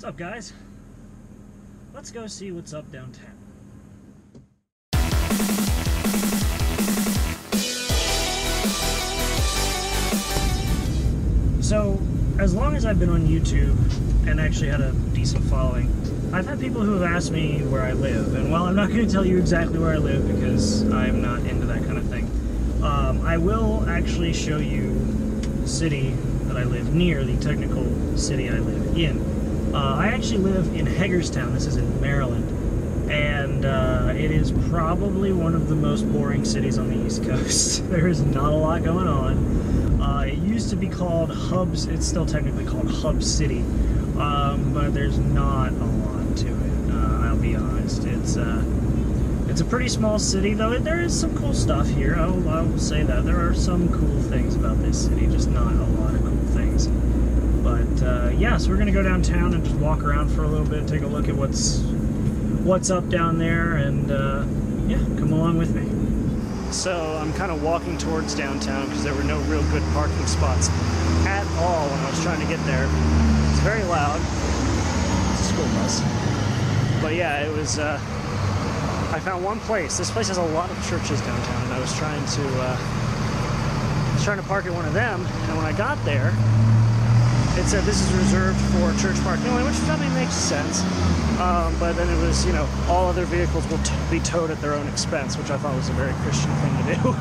What's up, guys? Let's go see what's up downtown. So, as long as I've been on YouTube and actually had a decent following, I've had people who have asked me where I live, and while I'm not going to tell you exactly where I live because I'm not into that kind of thing, I will actually show you the city that I live near, the technical city I live in. I actually live in Hagerstown. This is in Maryland, and it is probably one of the most boring cities on the East Coast. There is not a lot going on. It used to be called Hubs. It's still technically called Hub City, but there's not a lot to it. I'll be honest. It's a pretty small city, though. There is some cool stuff here. I will say that there are some cool things about this city, just not a lot of cool things. But yeah, so we're gonna go downtown and just walk around for a little bit, take a look at what's up down there, and yeah, come along with me. So I'm kind of walking towards downtown because there were no real good parking spots at all when I was trying to get there. It's very loud. It's a school bus. But yeah, it was. I found one place. This place has a lot of churches downtown, and I was trying to park at one of them. And when I got there, it said this is reserved for church parking only, which probably makes sense. But then it was, you know, all other vehicles will be towed at their own expense, which I thought was a very Christian thing to do.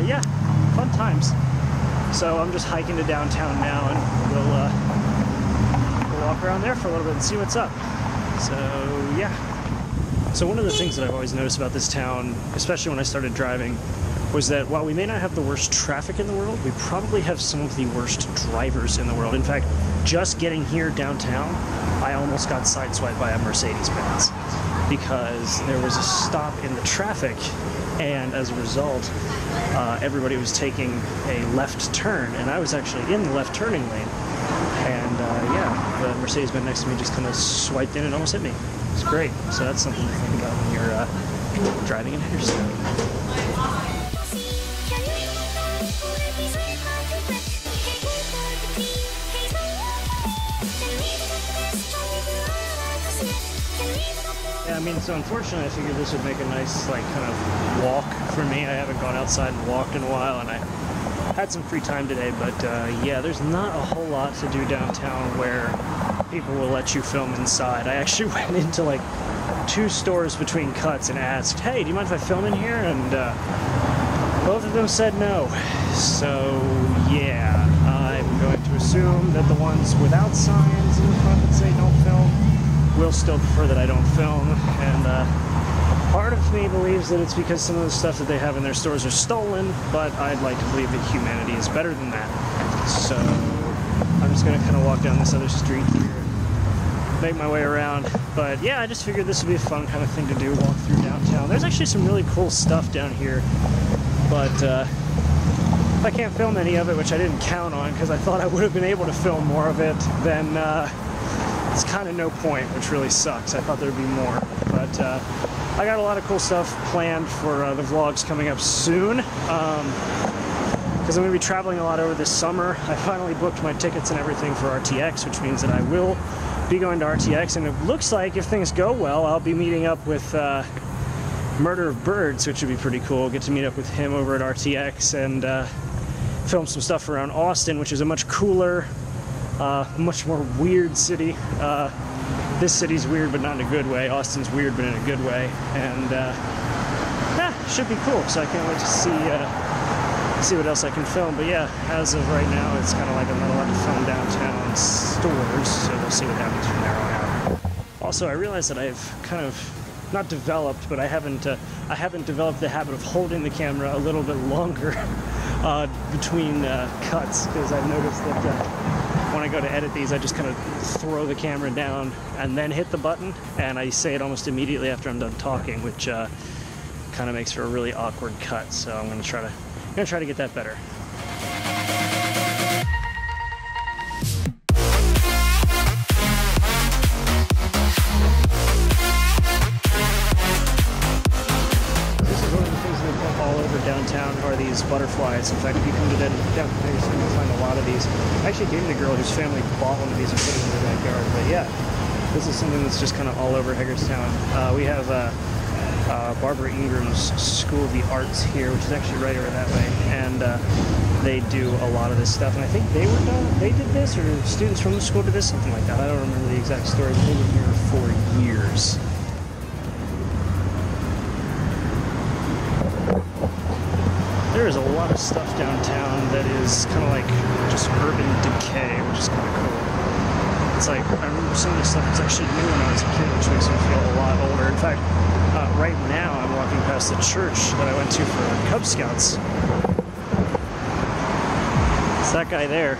Yeah, fun times. So I'm just hiking to downtown now, and we'll walk around there for a little bit and see what's up. So yeah. So one of the things that I've always noticed about this town, especially when I started driving, was that while we may not have the worst traffic in the world, we probably have some of the worst drivers in the world. In fact, just getting here downtown, I almost got sideswiped by a Mercedes-Benz because there was a stop in the traffic, and as a result, everybody was taking a left turn, and I was actually in the left turning lane. And yeah, the Mercedes-Benz next to me just kind of swiped in and almost hit me. It's great. So that's something to think about when you're driving in Hagerstown. Yeah, I mean, so unfortunately I figured this would make a nice, like, kind of walk for me. I haven't gone outside and walked in a while, and I had some free time today, but yeah, there's not a whole lot to do downtown where people will let you film inside. I actually went into like 2 stores between cuts and asked, hey, do you mind if I film in here? And both of them said no. So yeah, I'm going to assume that the ones without signs in the front that say don't film will still prefer that I don't film. And part of me believes that it's because some of the stuff that they have in their stores are stolen, but I'd like to believe that humanity is better than that. So I'm just going to kind of walk down this other street here, make my way around. But yeah, I just figured this would be a fun kind of thing to do, walk through downtown. There's actually some really cool stuff down here, but if I can't film any of it, which I didn't count on because I thought I would have been able to film more of it, then it's kind of no point, which really sucks. I thought there'd be more, but I got a lot of cool stuff planned for the vlogs coming up soon, because I'm going to be traveling a lot over this summer. I finally booked my tickets and everything for RTX, which means that I will be going to RTX, and it looks like if things go well, I'll be meeting up with Murder of Birds, which would be pretty cool. Get to meet up with him over at RTX and film some stuff around Austin, which is a much cooler, much more weird city. This city's weird, but not in a good way. Austin's weird, but in a good way. And yeah, should be cool. So I can't wait to see what else I can film. But yeah, as of right now, it's kind of like I'm not allowed to film downtown stores. So we'll see what happens from there on out. Also, I realized that I've kind of not developed, but I haven't developed the habit of holding the camera a little bit longer between cuts, because I've noticed that when I go to edit these, I just kind of throw the camera down and then hit the button, and I say it almost immediately after I'm done talking, which kind of makes for a really awkward cut. So I'm gonna try to get that better. This is one of the things that they put all over over downtown are these butterflies. In fact, if you come to downtown Hagerstown, you'll find a lot of these. I actually dated a girl whose family bought one of these and put it in their backyard. But yeah, this is something that's just kind of all over Hagerstown. We have Barbara Ingram's School of the Arts here, which is actually right over that way, and they do a lot of this stuff. And I think they did this, or students from the school did this, something like that. I don't remember the exact story, but they were here for years. There is a lot of stuff downtown that is kind of like just urban decay, which is kind of cool. It's like, I remember some of this stuff was actually new when I was a kid, which makes me feel a lot older. In fact, right now I'm walking past the church that I went to for Cub Scouts. It's that guy there.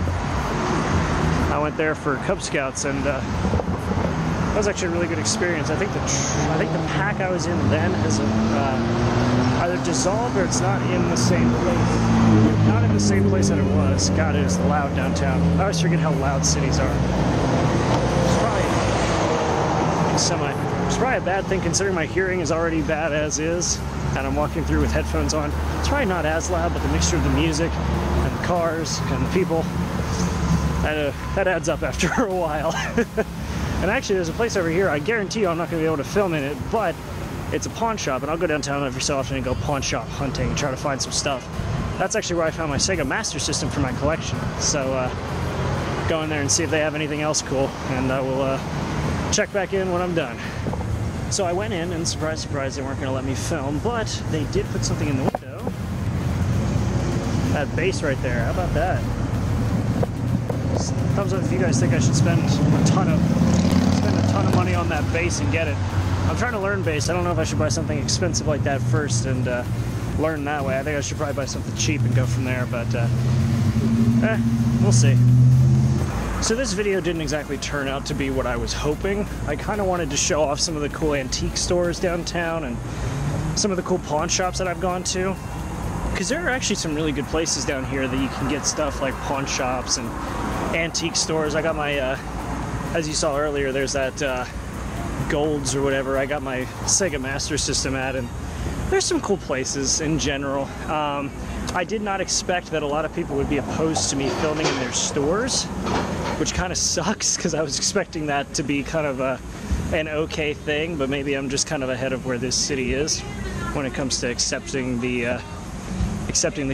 I went there for Cub Scouts, and that was actually a really good experience. I think the pack I was in then has either dissolved or it's not in the same place. Not in the same place that it was. God, it is loud downtown. I always forget how loud cities are. It's probably a bad thing considering my hearing is already bad as is, and I'm walking through with headphones on. It's probably not as loud, but the mixture of the music and the cars and the people, that adds up after a while. And actually, there's a place over here, I guarantee you I'm not going to be able to film in it, but it's a pawn shop, and I'll go downtown every so often and go pawn shop hunting and try to find some stuff. That's actually where I found my Sega Master System for my collection. So go in there and see if they have anything else cool, and I will check back in when I'm done. So I went in, and surprise, surprise, they weren't going to let me film, but they did put something in the window. That bass right there, how about that? Thumbs up if you guys think I should spend a ton of money on that bass and get it. I'm trying to learn bass. I don't know if I should buy something expensive like that first and learn that way. I think I should probably buy something cheap and go from there, but we'll see. So this video didn't exactly turn out to be what I was hoping. I kind of wanted to show off some of the cool antique stores downtown and some of the cool pawn shops that I've gone to. Because there are actually some really good places down here that you can get stuff like pawn shops and antique stores. I got my, as you saw earlier, there's that Gold's or whatever I got my Sega Master System at, and there's some cool places in general. I did not expect that a lot of people would be opposed to me filming in their stores, which kind of sucks because I was expecting that to be kind of an okay thing, but maybe I'm just kind of ahead of where this city is when it comes to accepting the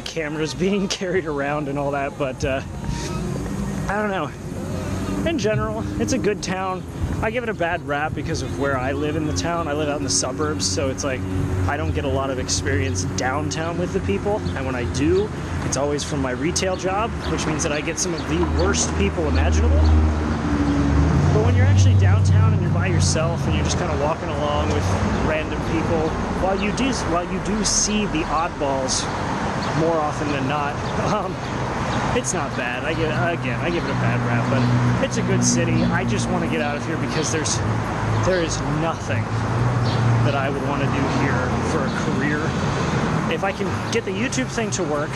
cameras being carried around and all that. But I don't know. In general, it's a good town. I give it a bad rap because of where I live in the town. I live out in the suburbs, so it's like I don't get a lot of experience downtown with the people, and when I do, it's always from my retail job, which means that I get some of the worst people imaginable. But when you're actually downtown and you're by yourself and you're just kind of walking along with random people, while you do see the oddballs more often than not, it's not bad. I give it a bad rap, but it's a good city. I just want to get out of here because there is nothing that I would want to do here for a career. If I can get the YouTube thing to work,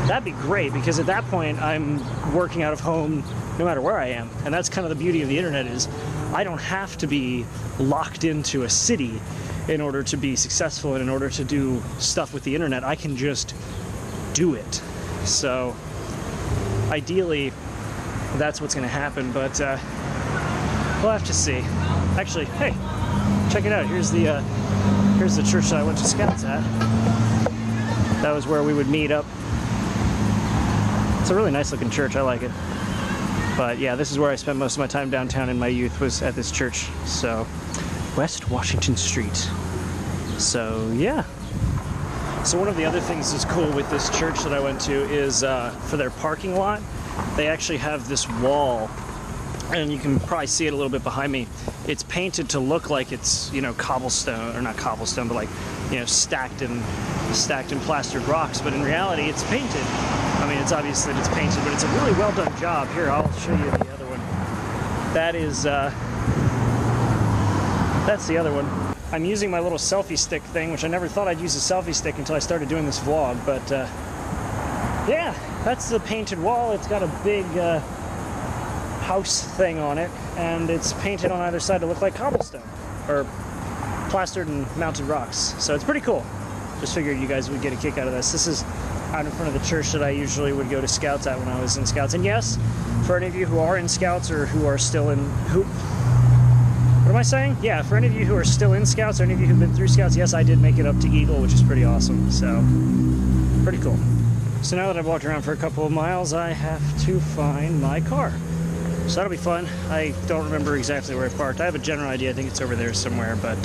that'd be great, because at that point I'm working out of home no matter where I am. And that's kind of the beauty of the internet, is I don't have to be locked into a city in order to be successful and in order to do stuff with the internet. I can just do it. So ideally, that's what's going to happen, but we'll have to see. Actually, hey, check it out. Here's the church that I went to Scouts at. That was where we would meet up. It's a really nice looking church. I like it. But yeah, this is where I spent most of my time downtown in my youth, was at this church. So, West Washington Street. So yeah. So one of the other things that's cool with this church that I went to is for their parking lot, they actually have this wall, and you can probably see it a little bit behind me. It's painted to look like it's, you know, cobblestone, or not cobblestone, but like, you know, stacked in plastered rocks. But in reality, it's painted. I mean, it's obvious that it's painted, but it's a really well done job. Here, I'll show you the other one. That's the other one. I'm using my little selfie stick thing, which I never thought I'd use a selfie stick until I started doing this vlog, but yeah, that's the painted wall. It's got a big house thing on it, and it's painted on either side to look like cobblestone, or plastered and mounted rocks, so it's pretty cool. just figured you guys would get a kick out of this. This is out in front of the church that I usually would go to Scouts at when I was in Scouts. And yes, for any of you who are in Scouts or who are still in... What am I saying? Yeah, for any of you who are still in Scouts or any of you who've been through Scouts, yes, I did make it up to Eagle, which is pretty awesome. So, pretty cool. So now that I've walked around for a couple of miles, I have to find my car. So that'll be fun. I don't remember exactly where I parked. I have a general idea. I think it's over there somewhere. But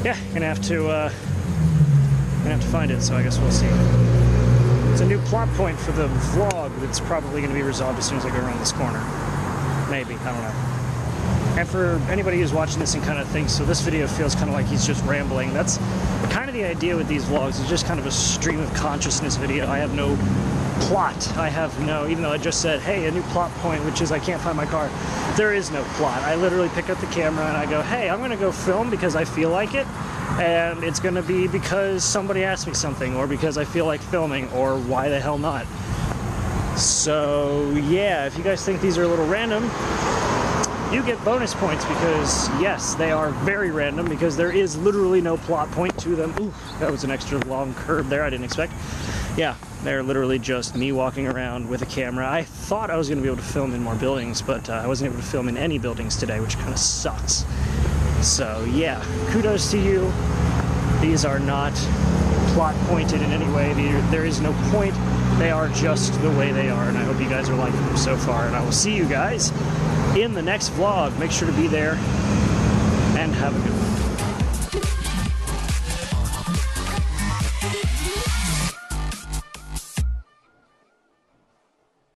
yeah, gonna have to find it. So I guess we'll see. It's a new plot point for the vlog that's probably going to be resolved as soon as I go around this corner. Maybe, I don't know. And for anybody who's watching this and kind of thinks, so this video feels kind of like he's just rambling. That's kind of the idea with these vlogs. It's just kind of a stream of consciousness video. I have no plot. I have no, even though I just said, hey, a new plot point, which is I can't find my car. There is no plot. I literally pick up the camera and I go, hey, I'm going to go film because I feel like it. And it's going to be because somebody asked me something, or because I feel like filming, or why the hell not. So yeah, if you guys think these are a little random, you get bonus points because, yes, they are very random because there is literally no plot point to them. Ooh, that was an extra long curve there I didn't expect. Yeah, they're literally just me walking around with a camera. I thought I was going to be able to film in more buildings, but I wasn't able to film in any buildings today, which kind of sucks. So yeah, kudos to you. These are not plot pointed in any way. There is no point. They are just the way they are, and I hope you guys are liking them so far. And I will see you guys in the next vlog. Make sure to be there, and have a good one.